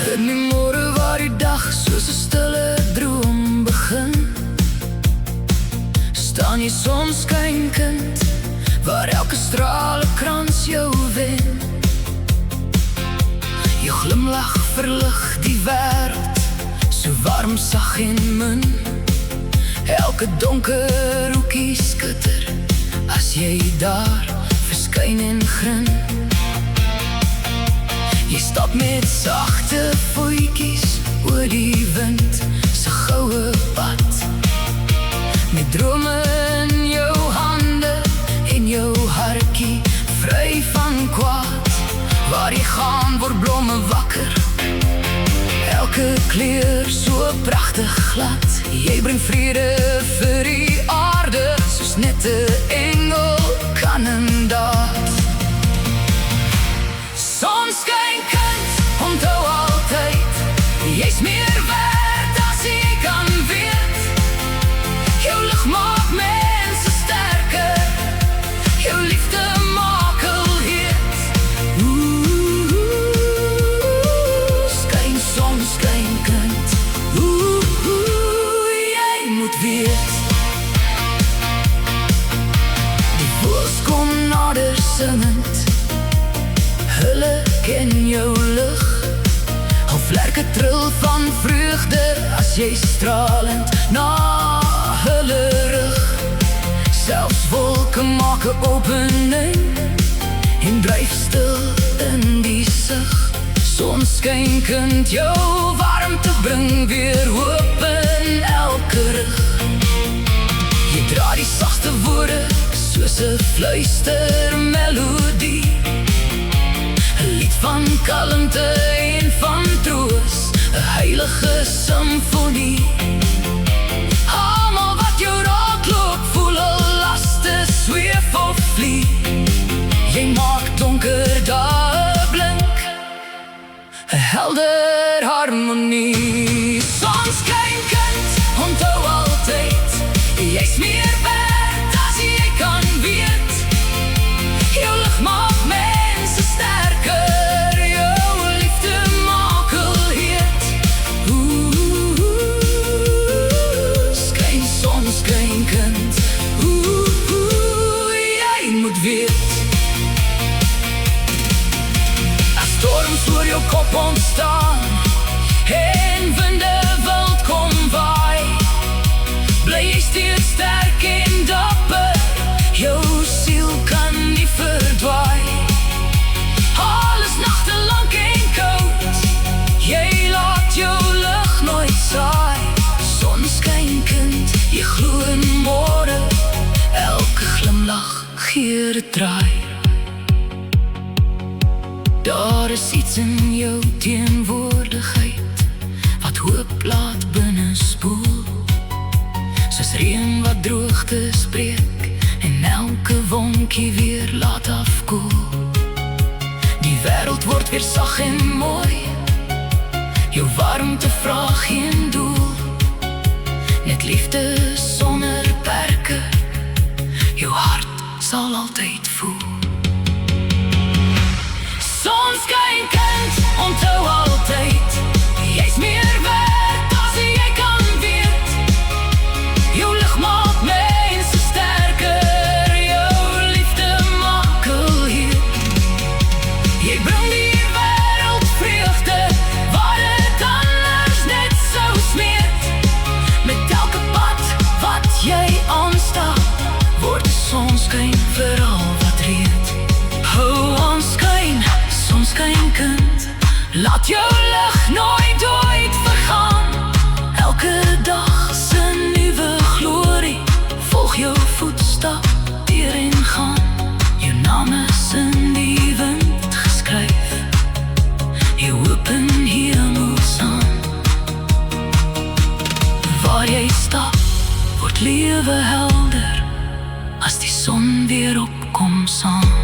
In die môre waar die dag soos 'n stille droom begin, staan jy sonskynkind, waar elke stralenkrans jou wen. Jou glimlach verlig die wêreld, so warm, sag en min. Elke donker hoekie skitter, as jy daar verskyn en grin. Jy stap met sagte voetjies oor die wind se goue pad, met drome in jou hande en jou hartjie vry van kwaad. Waar jy gaan word blomme wakker, elke kleur so pragtig glad. Jy bring vrede vir die aarde, soos net 'n engel kan in daad. Sonskynkind, onthou altyd, jy's meer werd as jy kan weet. Jou lig maak mense sterker, jou liefde maak hul heet. Skyn sonskynkind, jy moet weet. Die voëls kom nader singend, hulle ken jou lig. Al vlerke tril van vreugde, as jy stralend na hulle rug. Selfs wolke maak 'n opening en dryf stil in die sig. Sonskynkind, jou warmte bring weer hoop in elke rug. Jy dra die sagte woorde soos 'n fluistermelodie, 'n lied van kalmte en van troos, 'n heilige simfonie. Almal wat jou raakloop, voel hul laste sweef of vlieg. Jy maak donker dae blink, 'n helder harmonie. Sonskynkind, onthou altyd, jy's meer werd as jy kan weet. Jou lig maak mense sterker, jou liefde maak hul heet. Skyn sonskynkind, jy moet weet. As storms oor jou kop ontstaan en winde wild kom waai, bly jy steeds sterk en dapper, jou siel kan nie verdwaai. Alles nagte lank en koud, jy laat jou lig nooit saai. Sonskynkind, jy glo in môre, elke glimlach gee 'n draai. Daar is iets in jou teenwoordigheid, wat hoop laat binne spoel, soos reën wat droogte spreek en elke vonkie weer laat afkoel. Die wêreld word weer sag en mooi, jou warmte vra geen doel, net liefde sonder perke, jou hart sal altyd voel. Sonskynkind, onthou altyd, jy's meer werd as jy kan weet. Jou lig maak mense sterker, jou liefde maak hul heet. Jy bring die wêreld vreugde, waar dit anders net sou smeet. Met elke pad wat jy aanstap, word die sonskyn vir al wat reed. Hou aan skyn, sonskynkind, laat jou lig nooit ooit vergaan. Elke dag se nuwe glorie, volg jou voetstap deur en gaan. Jou naam is in die wind geskryf, jou hoop in hemel saam. Waar jy stap, word lewe helder, as die son weer opkom saam.